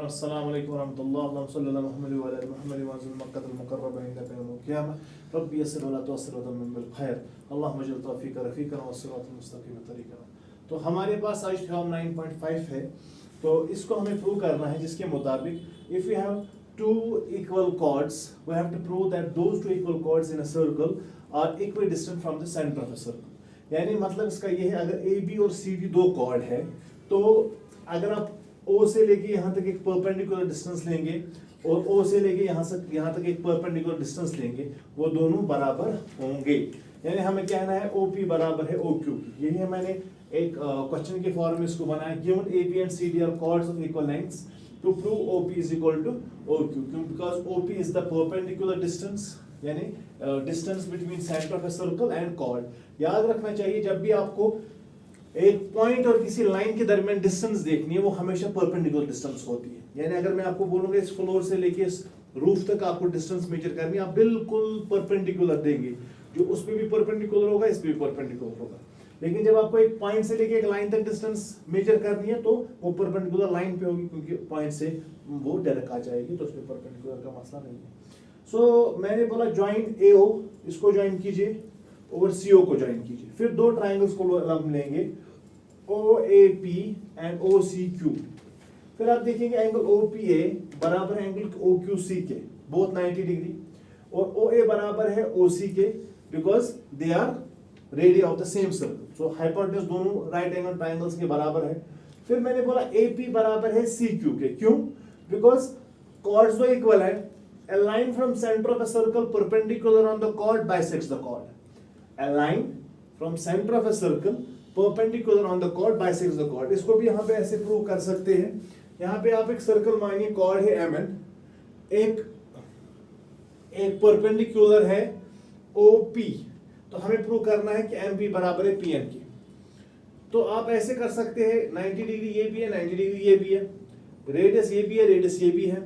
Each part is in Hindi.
अस्सलाम वालेकुम रहमतुल्लाह अल्लाहुम्मा सल्लि अला मुहम्मद व अला मुहम्मद वअज़िल मक्कतल मुकर्रम इंदका यौमुल क़ियामह रब्बी यस्सिर वला तुअस्सिर वतम्मिम बिल खैर अल्लाहुम्मा जअल तौफीक रफ़ीकन वस्सिरातल मुस्तक़ीम तरीक़न। तो हमारे पास आज टर्म 9.5 है, तो इसको हमें प्रूव करना है जिसके मुताबिक if we have two equal chords we have to prove that those two equal chords in a circle are equidistant from the center of a circle। यानी मतलब इसका ये है, अगर ए बी और सी डी दो कॉर्ड है तो अगर आप ओ से लेके यहाँ तक एक परपेंडिकुलर डिस्टेंस लेंगे और ओ से लेके यहाँ तक एक परपेंडिकुलर डिस्टेंस लेंगे, वो दोनों बराबर होंगे। यानी हमें कहना है ओ पी बराबर है ओ क्यू। यही है, मैंने एक क्वेश्चन के फॉर्म में इसको बनाया, given A B and C D are chords of equal lengths to prove OP is equal to OQ, because OP is the perpendicular distance, यानी distance between center of a circle and chord। याद रखना चाहिए जब भी आपको एक पॉइंट और किसी लाइन के दरमियान डिस्टेंस देखनी है वो हमेशा परपेंडिकुलर डिस्टेंस होती है। यानी अगर मैं आपको बोलूंगा इस फ्लोर से लेके इस रूफ तक आपको डिस्टेंस मेजर करनी है, आप बिल्कुल परपेंडिकुलर देंगे, जो उस पे भी परपेंडिकुलर होगा इस पे भी परपेंडिकुलर होगा। लेकिन जब आपको एक पॉइंट से लेके एक लाइन तक डिस्टेंस मेजर करनी है तो वो परपेंडिकुलर लाइन पे होगी, क्योंकि पॉइंट से वो डायरेक्ट आ जाएगी, तो उसमें परपेंडिकुलर का मसला नहीं है। सो मैंने बोला ज्वाइन एओ, इसको ज्वाइन कीजिए और सीओ को ज्वाइन कीजिए। फिर दो ट्राइंगल्स को हम लेंगे O A P and O C Q. फिर आप देखेंगे एंगल ओ पी ए बराबर है एंगल ओ क्यू सी के, बोथ 90 डिग्री, और ओ ए बराबर है ओ सी के, because they are radius of the same circle. So hypotenuse दोनों राइट एंगल ट्राइंगल्स के बराबर है। फिर मैंने बोला AP बराबर है CQ के, क्यों? बिकॉज कॉर्ड्स दो इक्वल है। A line from center of a circle perpendicular on the chord bisects the chord। A line from center of a circle perpendicular on the chord bisects the chord। इसको भी यहाँ पे ऐसे प्रूव कर सकते हैं। यहाँ पे आप एक सर्कल मानिए, कॉर्ड है MN, एक परपेंडिकुलर है OP, तो हमें प्रूव करना है कि MP बराबर है PN की। तो आप ऐसे कर सकते हैं, 90 डिग्री ये भी है, 90 डिग्री ये भी है, रेडियस ये भी है, रेडियस ये भी है,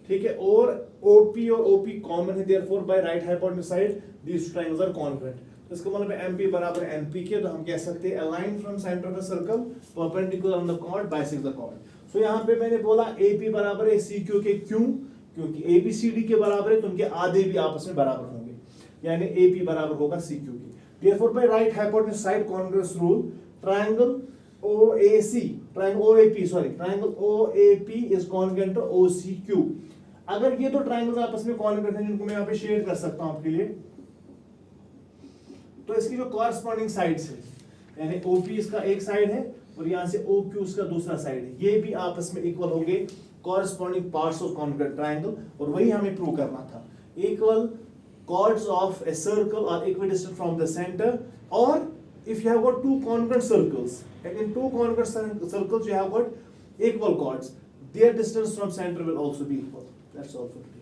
ठीक है, और OP और OP कॉमन है, therefore by right hypotenuse side these triangles are congruent. तो इसका मतलब है MP बराबर NP के, तो हम कह सकते हैं a line from center of a circle perpendicular on the chord bisects the chord। सो यहाँ पे मैंने बोला AP बराबर है CQ के, क्यों? क्योंकि ABCD के बराबर है तो उनके आधे भी आपस में बराबर होंगे, यानी AP बराबर होगा CQ की। Therefore by right hypotenuse side congruence rule triangle OAP is congruent to OCQ। अगर ये दो ट्रायंगल्स आपस में कॉन्ग्रुएंट हैं, जिनको मैं यहाँ पे शेड कर सकता हूँ आपके लिए, तो इसकी जो कॉरस्पॉन्डिंग साइड्स है, यानी OP इसका एक साइड है और यहाँ से OQ इसका दूसरा साइड है, ये भी आपस में इक्वल होंगे, corresponding parts of congruent triangle, और वही हमें प्रूव करना था। Equal chords of a circle are equidistant from the center, or if you have got two congruent circles, and in two congruent circles you have got equal chords, their distance from center will also be equal। That's all for today।